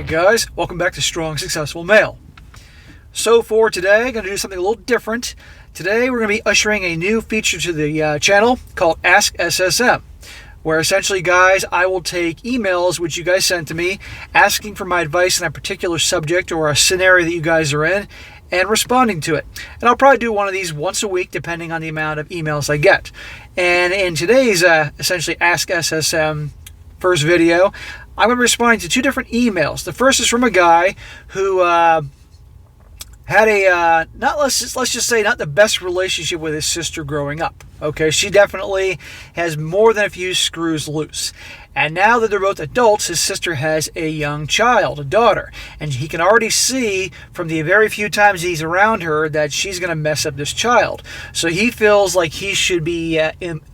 Hey guys, welcome back to Strong Successful Male. So for today, I'm going to do something a little different. Today we're going to be ushering a new feature to the channel called Ask SSM, where essentially, guys, I will take emails which you guys send to me asking for my advice on a particular subject or a scenario that you guys are in and responding to it. And I'll probably do one of these once a week depending on the amount of emails I get. And in today's essentially Ask SSM first video, I'm going to be responding to two different emails. The first is from a guy who had a let's just say not the best relationship with his sister growing up. Okay, she definitely has more than a few screws loose. And now that they're both adults, his sister has a young child, a daughter. And he can already see from the very few times he's around her that she's going to mess up this child. So he feels like he should be a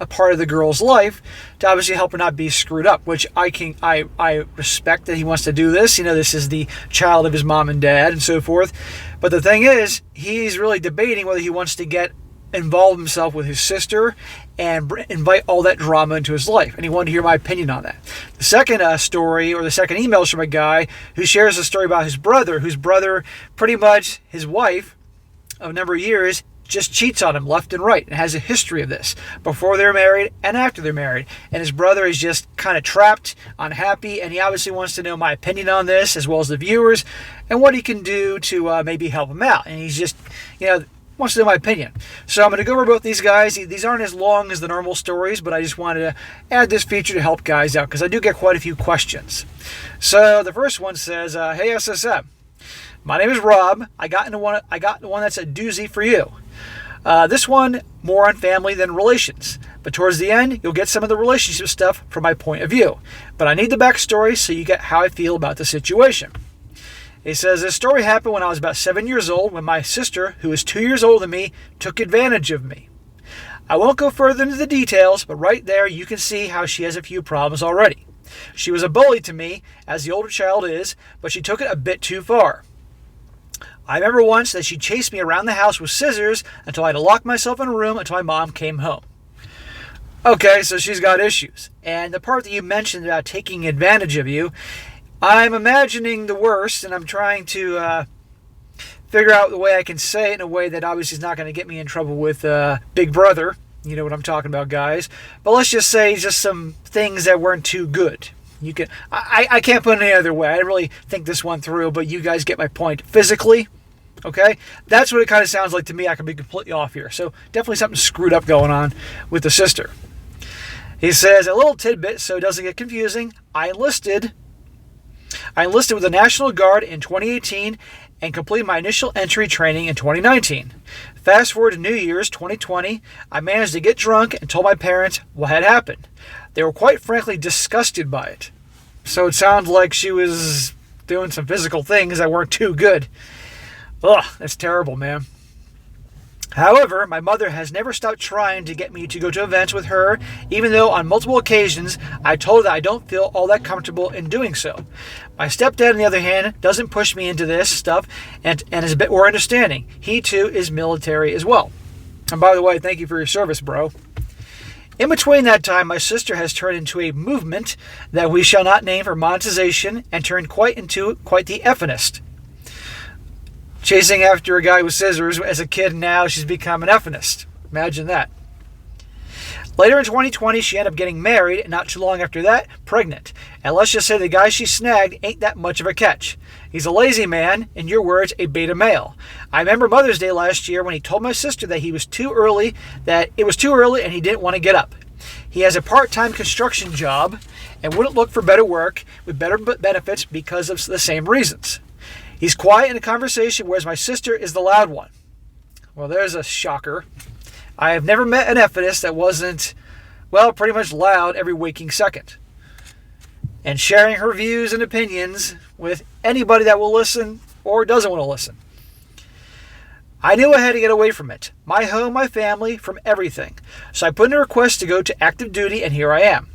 part of the girl's life to obviously help her not be screwed up, which I respect that he wants to do this. You know, this is the child of his mom and dad and so forth. But the thing is, he's really debating whether he wants to involve himself with his sister and invite all that drama into his life. And he wanted to hear my opinion on that. The second story, or the second email, is from a guy who shares a story about his brother, whose brother, pretty much his wife of a number of years, just cheats on him left and right and has a history of this before they're married and after they're married. And his brother is just kind of trapped, unhappy, and he obviously wants to know my opinion on this as well as the viewers and what he can do to maybe help him out. And he's just, wants to know my opinion. So I'm going to go over both these guys. These aren't as long as the normal stories, but I just wanted to add this feature to help guys out because I do get quite a few questions. So the first one says, "Hey SSM, my name is Rob. I got the one that's a doozy for you. This one more on family than relations, but towards the end you'll get some of the relationship stuff from my point of view. But I need the backstory so you get how I feel about the situation." He says, "This story happened when I was about 7 years old when my sister, who is 2 years older than me, took advantage of me. I won't go further into the details, but right there you can see how she has a few problems already. She was a bully to me, as the older child is, but she took it a bit too far. I remember once that she chased me around the house with scissors until I had to lock myself in a room until my mom came home." Okay, so she's got issues. And the part that you mentioned about taking advantage of you, I'm imagining the worst, and I'm trying to figure out the way I can say it in a way that obviously is not going to get me in trouble with Big Brother. You know what I'm talking about, guys. But let's just say just some things that weren't too good. I can't put it any other way. I didn't really think this one through, but you guys get my point. Physically, okay? That's what it kind of sounds like to me. I could be completely off here. So definitely something screwed up going on with the sister. He says, "A little tidbit so it doesn't get confusing. I enlisted with the National Guard in 2018 and completed my initial entry training in 2019. Fast forward to New Year's 2020, I managed to get drunk and told my parents what had happened. They were quite frankly disgusted by it." So it sounds like she was doing some physical things that weren't too good. Ugh, that's terrible, man. "However, my mother has never stopped trying to get me to go to events with her, even though on multiple occasions I told her that I don't feel all that comfortable in doing so. My stepdad, on the other hand, doesn't push me into this stuff and is a bit more understanding. He, too, is military as well. And by the way, thank you for your service, bro. In between that time, my sister has turned into a movement that we shall not name for monetization and turned quite the effinist. Chasing after a guy with scissors as a kid, and now she's become an effinist. Imagine that. Later in 2020, she ended up getting married, and not too long after that, pregnant. And let's just say the guy she snagged ain't that much of a catch. He's a lazy man, in your words, a beta male. I remember Mother's Day last year when he told my sister that it was too early and he didn't want to get up. He has a part-time construction job and wouldn't look for better work with better benefits because of the same reasons. He's quiet in a conversation, whereas my sister is the loud one." Well, there's a shocker. I have never met an effinist that wasn't, pretty much loud every waking second. And sharing her views and opinions with anybody that will listen or doesn't want to listen. "I knew I had to get away from it. My home, my family, from everything. So I put in a request to go to active duty, and here I am.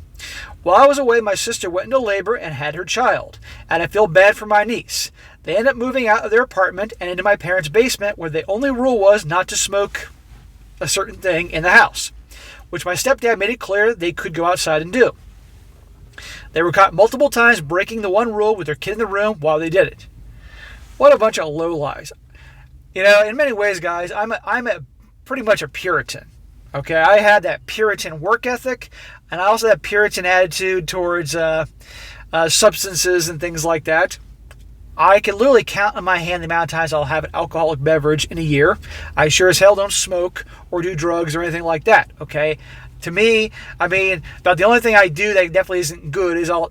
While I was away, my sister went into labor and had her child, and I feel bad for my niece. They ended up moving out of their apartment and into my parents' basement, where the only rule was not to smoke a certain thing in the house, which my stepdad made it clear they could go outside and do. They were caught multiple times breaking the one rule with their kid in the room while they did it. What a bunch of lowlives. In many ways, guys, I'm pretty much a Puritan. Okay, I had that Puritan work ethic, and I also had Puritan attitude towards substances and things like that. I can literally count on my hand the amount of times I'll have an alcoholic beverage in a year. I sure as hell don't smoke or do drugs or anything like that, okay? To me, about the only thing I do that definitely isn't good is I'll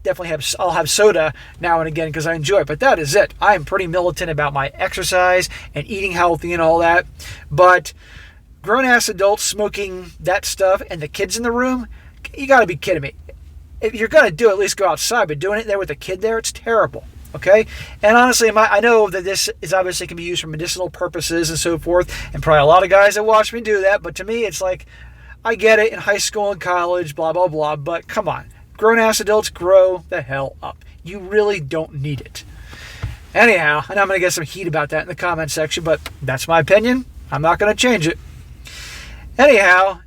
have soda now and again because I enjoy it. But that is it. I am pretty militant about my exercise and eating healthy and all that. But grown-ass adults smoking that stuff and the kids in the room, you got to be kidding me. If you're going to do it, at least go outside. But doing it there with a kid there, it's terrible. Okay? And honestly, I know that this is obviously can be used for medicinal purposes and so forth. And probably a lot of guys that watch me do that. But to me, it's like, I get it in high school and college, blah, blah, blah. But come on. Grown-ass adults, grow the hell up. You really don't need it. Anyhow, and I'm going to get some heat about that in the comment section, but that's my opinion. I'm not going to change it. Anyhow,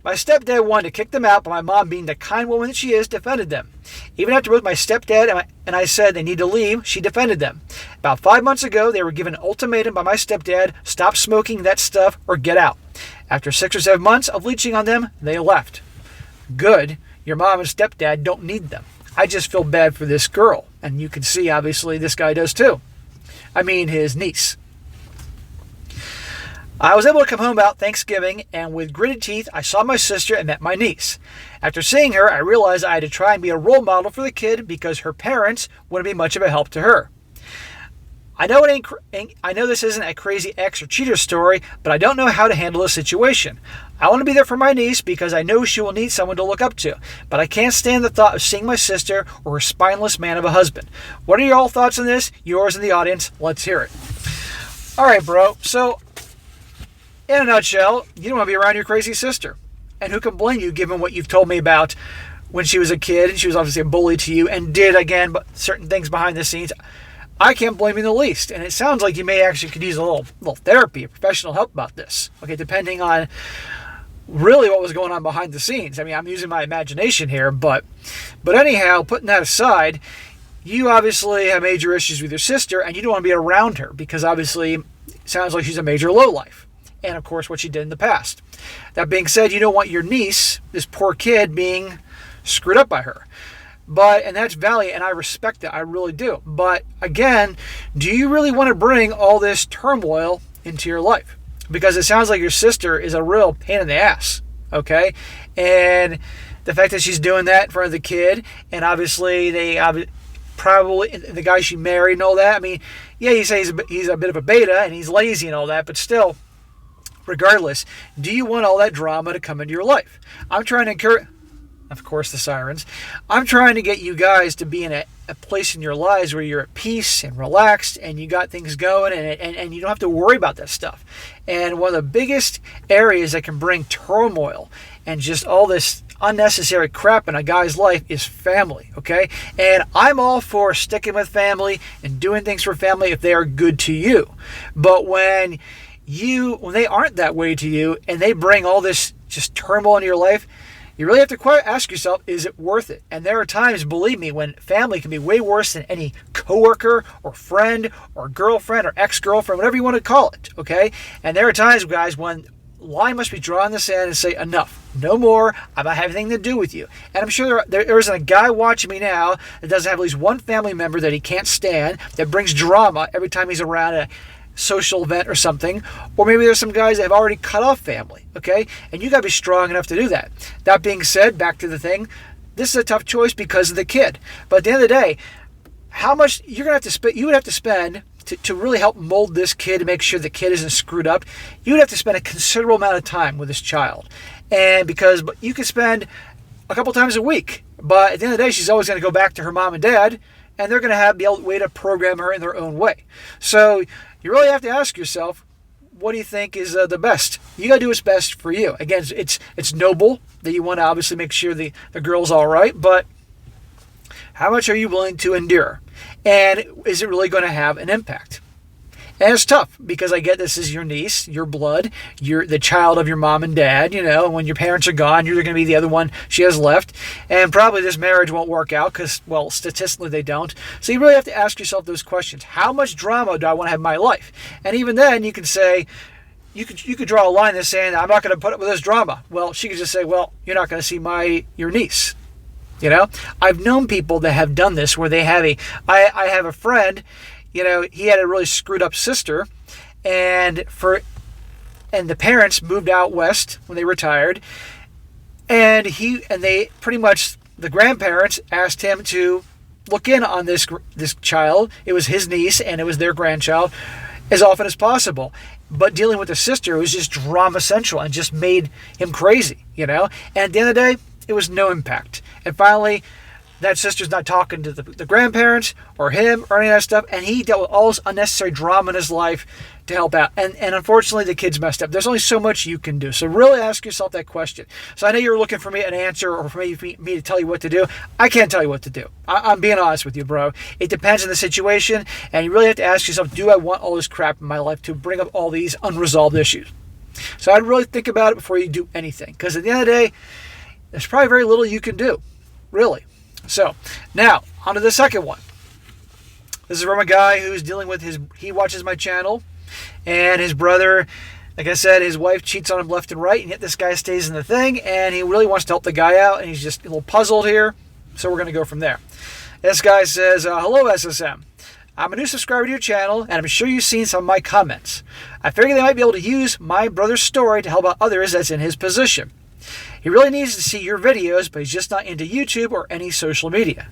my stepdad wanted to kick them out, but my mom, being the kind woman that she is, defended them. Even after both my stepdad and I said they need to leave, she defended them. About 5 months ago, they were given an ultimatum by my stepdad: stop smoking that stuff or get out. After 6 or 7 months of leeching on them, they left. Good. Your mom and stepdad don't need them. I just feel bad for this girl. And you can see, obviously, this guy does too. His niece. I was able to come home about Thanksgiving, and with gritted teeth, I saw my sister and met my niece. After seeing her, I realized I had to try and be a role model for the kid because her parents wouldn't be much of a help to her. I know this isn't a crazy ex or cheater story, but I don't know how to handle the situation. I want to be there for my niece because I know she will need someone to look up to, but I can't stand the thought of seeing my sister or her spineless man of a husband. What are your all thoughts on this? Yours in the audience. Let's hear it. All right, bro. So, in a nutshell, you don't want to be around your crazy sister. And who can blame you given what you've told me about when she was a kid and she was obviously a bully to you and did, again, but certain things behind the scenes. I can't blame you in the least. And it sounds like you may actually could use a little therapy, professional help about this. Okay, depending on really what was going on behind the scenes. I'm using my imagination here, but anyhow, putting that aside, you obviously have major issues with your sister and you don't want to be around her because obviously it sounds like she's a major lowlife. And of course, what she did in the past. That being said, you don't want your niece, this poor kid, being screwed up by her. And that's valiant, and I respect it. I really do. But again, do you really want to bring all this turmoil into your life? Because it sounds like your sister is a real pain in the ass, okay? And the fact that she's doing that in front of the kid, and obviously probably the guy she married and all that. Yeah, you say he's a bit of a beta and he's lazy and all that, but still, regardless, do you want all that drama to come into your life? I'm trying to encourage, of course, the sirens. I'm trying to get you guys to be in a place in your lives where you're at peace and relaxed and you got things going and you don't have to worry about that stuff. And one of the biggest areas that can bring turmoil and just all this unnecessary crap in a guy's life is family, okay? And I'm all for sticking with family and doing things for family if they are good to you. But when they aren't that way to you and they bring all this just turmoil into your life, you really have to ask yourself, is it worth it? And there are times, believe me, when family can be way worse than any coworker or friend or girlfriend or ex-girlfriend, whatever you want to call it, okay? And there are times, guys, when line must be drawn in the sand and say, enough, no more, I don't have anything to do with you. And I'm sure there isn't a guy watching me now that doesn't have at least one family member that he can't stand, that brings drama every time he's around a social event or something. Or maybe there's some guys that have already cut off family, okay? And you got to be strong enough to do that. That being said, back to the thing, this is a tough choice because of the kid. But at the end of the day, how much you would have to spend to really help mold this kid and make sure the kid isn't screwed up. You would have to spend a considerable amount of time with this child. And because you could spend a couple times a week, but at the end of the day, she's always going to go back to her mom and dad, and they're going to be able to program her in their own way. So you really have to ask yourself, what do you think is the best? You got to do what's best for you. Again, it's noble that you want to obviously make sure the girl's all right, but how much are you willing to endure? And is it really going to have an impact? And it's tough because I get this is your niece, your blood, you're the child of your mom and dad, and when your parents are gone, you're going to be the other one she has left. And probably this marriage won't work out because, well, statistically they don't. So you really have to ask yourself those questions. How much drama do I want to have in my life? And even then you can say, you could draw a line that's saying, I'm not going to put up with this drama. Well, she could just say, well, you're not going to see your niece. I've known people that have done this where they have I have a friend, he had a really screwed up sister, and the parents moved out west when they retired, and they pretty much, the grandparents asked him to look in on this child. It was his niece and it was their grandchild as often as possible. But dealing with the sister, it was just drama central and just made him crazy, And at the end of the day, it was no impact. And finally, that sister's not talking to the grandparents or him or any of that stuff, and he dealt with all this unnecessary drama in his life to help out. And unfortunately, the kid's messed up. There's only so much you can do. So really ask yourself that question. So I know you're looking for me an answer or for me to tell you what to do. I can't tell you what to do. I'm being honest with you, bro. It depends on the situation, and you really have to ask yourself, do I want all this crap in my life to bring up all these unresolved issues? So I'd really think about it before you do anything, because at the end of the day, there's probably very little you can do, really. So now, on to the second one. This is from a guy who's dealing with he watches my channel, and his brother, like I said, his wife cheats on him left and right, and yet this guy stays in the thing, and he really wants to help the guy out, and he's just a little puzzled here, so we're going to go from there. This guy says, hello SSM. I'm a new subscriber to your channel, and I'm sure you've seen some of my comments. I figure they might be able to use my brother's story to help out others that's in his position. He really needs to see your videos, but he's just not into YouTube or any social media.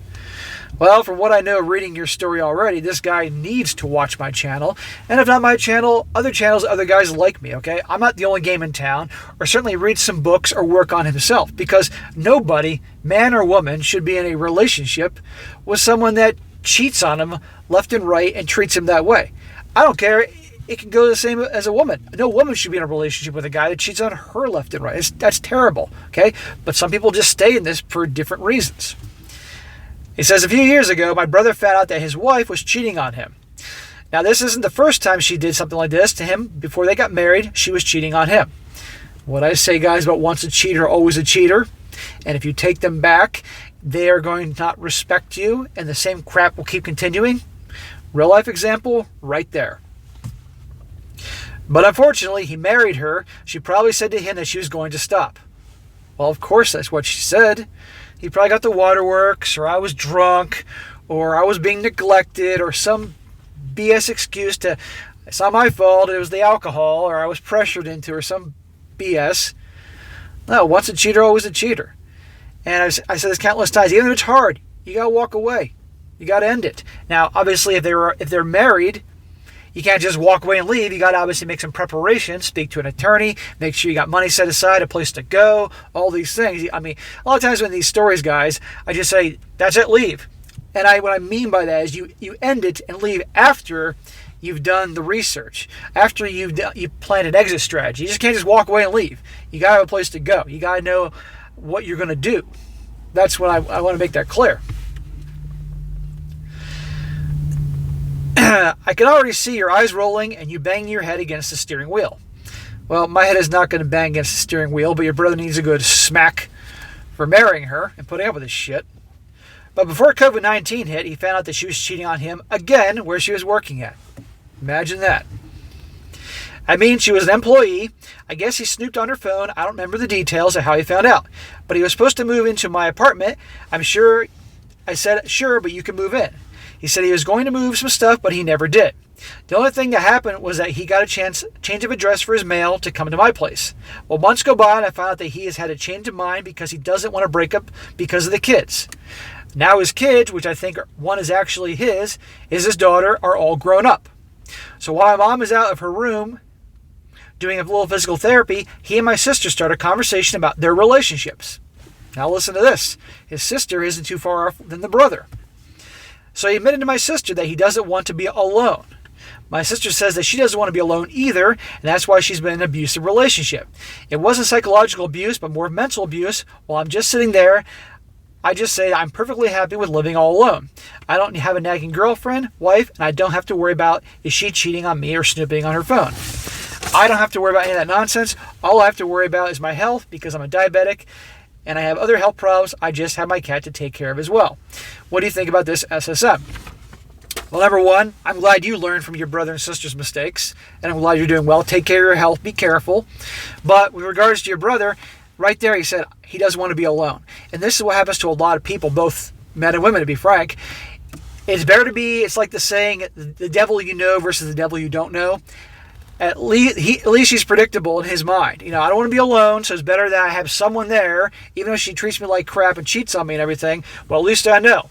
Well, from what I know reading your story already, this guy needs to watch my channel. And if not my channel, other channels, other guys like me, okay? I'm not the only game in town, or certainly read some books or work on himself, because nobody, man or woman, should be in a relationship with someone that cheats on him left and right and treats him that way. I don't care. It can go the same as a woman. No woman should be in a relationship with a guy that cheats on her left and right. That's terrible, okay? But some people just stay in this for different reasons. He says, a few years ago, my brother found out that his wife was cheating on him. Now, this isn't the first time she did something like this to him. Before they got married, she was cheating on him. What I say, guys, about once a cheater, always a cheater. And if you take them back, they are going to not respect you, and the same crap will keep continuing. Real life example right there. But unfortunately, he married her. She probably said to him that she was going to stop. Well, of course, that's what she said. He probably got the waterworks, or I was drunk, or I was being neglected, or some BS excuse to, it's not my fault, it was the alcohol, or I was pressured into, or some BS. No, once a cheater, always a cheater. And I said this countless times, even if it's hard, you got to walk away. You got to end it. Now, obviously, if they're married, you can't just walk away and leave. You got to obviously make some preparation, speak to an attorney, make sure you got money set aside, a place to go, all these things. I mean, a lot of times when these stories, guys, I just say, that's it, leave. And what I mean by that is you end it and leave after you've done the research, after you've planned an exit strategy. You just can't just walk away and leave. You got to have a place to go. You got to know what you're going to do. That's what I want to make that clear. I can already see your eyes rolling and you banging your head against the steering wheel. Well, my head is not going to bang against the steering wheel, but your brother needs a good smack for marrying her and putting up with this shit. But before COVID-19 hit, he found out that she was cheating on him again where she was working at. Imagine that. I mean, she was an employee. I guess he snooped on her phone. I don't remember the details of how he found out. But he was supposed to move into my apartment. I'm sure. I said, sure, but you can move in. He said he was going to move some stuff, but he never did. The only thing that happened was that he got a change of address for his mail to come to my place. Well, months go by and I found out that he has had a change of mind because he doesn't want to break up because of the kids. Now his kids, which I think one is actually his daughter, are all grown up. So while my mom is out of her room doing a little physical therapy, he and my sister start a conversation about their relationships. Now listen to this. His sister isn't too far off than the brother. So he admitted to my sister that he doesn't want to be alone. My sister says that she doesn't want to be alone either, and that's why she's been in an abusive relationship. It wasn't psychological abuse, but more mental abuse. While I'm just sitting there, I just say I'm perfectly happy with living all alone. I don't have a nagging girlfriend, wife, and I don't have to worry about is she cheating on me or snooping on her phone. I don't have to worry about any of that nonsense. All I have to worry about is my health because I'm a diabetic and I have other health problems. I just have my cat to take care of as well. What do you think about this SSM? Well, number one, I'm glad you learned from your brother and sister's mistakes, and I'm glad you're doing well. Take care of your health. Be careful. But with regards to your brother, right there he said he doesn't want to be alone. And this is what happens to a lot of people, both men and women, to be frank. It's better to be, it's like the saying, the devil you know versus the devil you don't know. At least he's predictable in his mind. I don't want to be alone, so it's better that I have someone there, even though she treats me like crap and cheats on me and everything. Well, at least I know.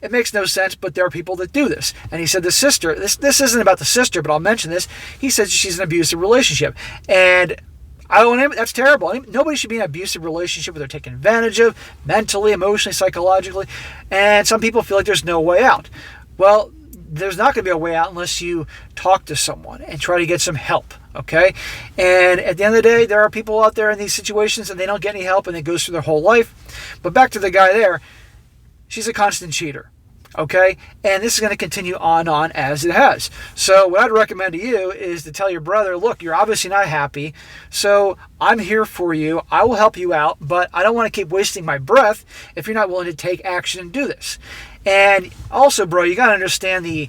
It makes no sense, but there are people that do this. And he said the sister, this isn't about the sister, but I'll mention this. He says she's in an abusive relationship. And that's terrible. Nobody should be in an abusive relationship where they're taken advantage of, mentally, emotionally, psychologically. And some people feel like there's no way out. Well, there's not going to be a way out unless you talk to someone and try to get some help, okay? And at the end of the day, there are people out there in these situations and they don't get any help and it goes through their whole life. But back to the guy there, she's a constant cheater, okay? And this is going to continue on as it has. So what I'd recommend to you is to tell your brother, look, you're obviously not happy, so I'm here for you. I will help you out, but I don't want to keep wasting my breath if you're not willing to take action and do this. And also, bro, you got to understand the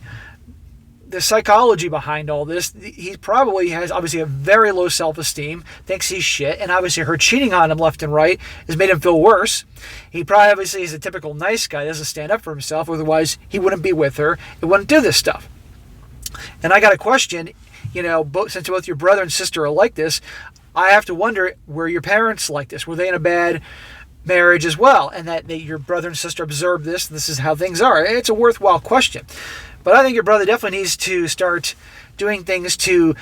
psychology behind all this. He probably has obviously a very low self-esteem, thinks he's shit, and obviously her cheating on him left and right has made him feel worse. He probably obviously is a typical nice guy, doesn't stand up for himself, otherwise he wouldn't be with her, he wouldn't do this stuff. And I got a question, since both your brother and sister are like this, I have to wonder, were your parents like this? Were they in a bad marriage as well? And that your brother and sister observed this is how things are. It's a worthwhile question. But I think your brother definitely needs to start doing things to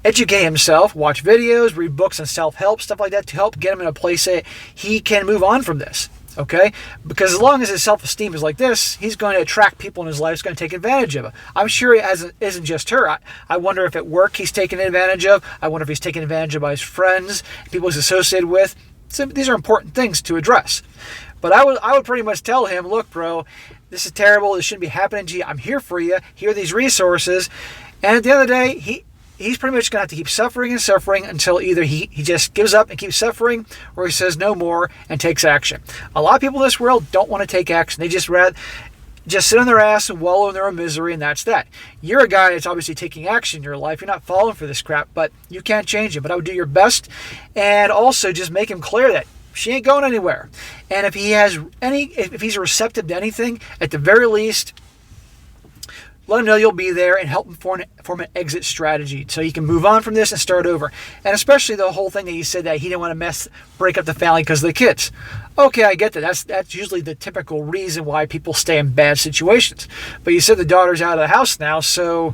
educate himself, watch videos, read books on self-help, stuff like that, to help get him in a place that he can move on from this, okay? Because as long as his self-esteem is like this, he's going to attract people in his life who's going to take advantage of it. I'm sure it isn't just her. I wonder if at work he's taken advantage of. I wonder if he's taken advantage of by his friends, people he's associated with. So these are important things to address. But I would pretty much tell him, look, bro, this is terrible. This shouldn't be happening to you. I'm here for you. Here are these resources. And at the end of the day, he's pretty much going to have to keep suffering and suffering until either he just gives up and keeps suffering, or he says no more and takes action. A lot of people in this world don't want to take action. They just rather just sit on their ass and wallow in their own misery, and that's that. You're a guy that's obviously taking action in your life. You're not falling for this crap, but you can't change it. But I would do your best, and also just make him clear that she ain't going anywhere. And if he's receptive to anything, at the very least, let him know you'll be there and help him form an exit strategy so he can move on from this and start over. And especially the whole thing that he said that he didn't want to break up the family because of the kids. Okay, I get that. That's usually the typical reason why people stay in bad situations. But you said the daughter's out of the house now, so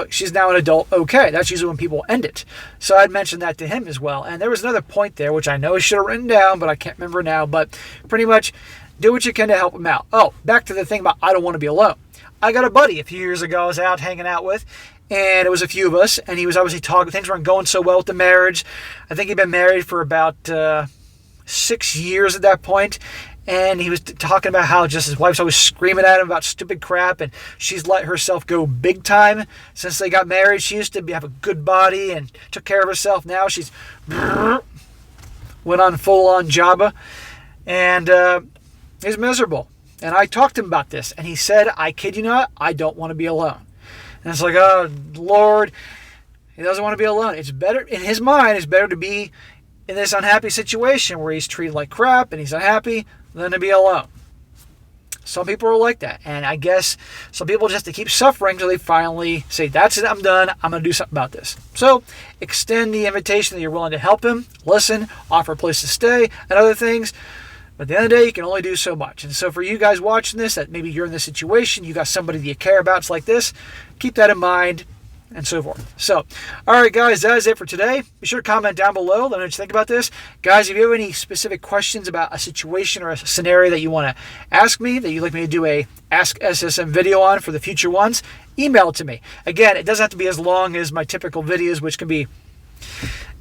she's now an adult. Okay, that's usually when people end it. So I'd mentioned that to him as well. And there was another point there, which I know I should have written down, but I can't remember now. But pretty much, do what you can to help him out. Oh, back to the thing about I don't want to be alone. I got a buddy a few years ago I was out hanging out with, and it was a few of us, and he was obviously talking. Things weren't going so well with the marriage. I think he'd been married for about 6 years at that point, and he was talking about how just his wife's always screaming at him about stupid crap, and she's let herself go big time since they got married. She used to have a good body and took care of herself. Now she's went on full-on Jabba, and he's miserable. And I talked to him about this, and he said, I kid you not, I don't want to be alone. And it's like, oh, Lord, he doesn't want to be alone. It's better, in his mind, it's better to be in this unhappy situation where he's treated like crap and he's unhappy than to be alone. Some people are like that, and I guess some people just have to keep suffering until they finally say, that's it, I'm done, I'm going to do something about this. So extend the invitation that you're willing to help him, listen, offer a place to stay, and other things. But at the end of the day, you can only do so much. And so for you guys watching this, that maybe you're in this situation, you got somebody that you care about, it's like this, keep that in mind, and so forth. So, all right, guys, that is it for today. Be sure to comment down below. Let me know what you think about this. Guys, if you have any specific questions about a situation or a scenario that you want to ask me, that you'd like me to do a Ask SSM video on for the future ones, email it to me. Again, it doesn't have to be as long as my typical videos, which can be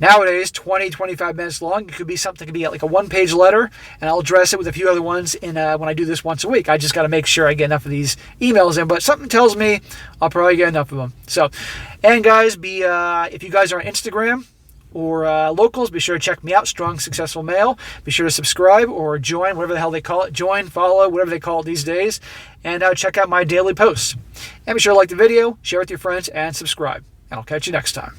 Nowadays, 20, 25 minutes long. It could be something, could be like a one-page letter, and I'll address it with a few other ones when I do this once a week. I just got to make sure I get enough of these emails in, but something tells me I'll probably get enough of them. So, and guys, if you guys are on Instagram or locals, be sure to check me out, Strong Successful Male. Be sure to subscribe or join, whatever the hell they call it. Join, follow, whatever they call it these days. And check out my daily posts. And be sure to like the video, share with your friends, and subscribe. And I'll catch you next time.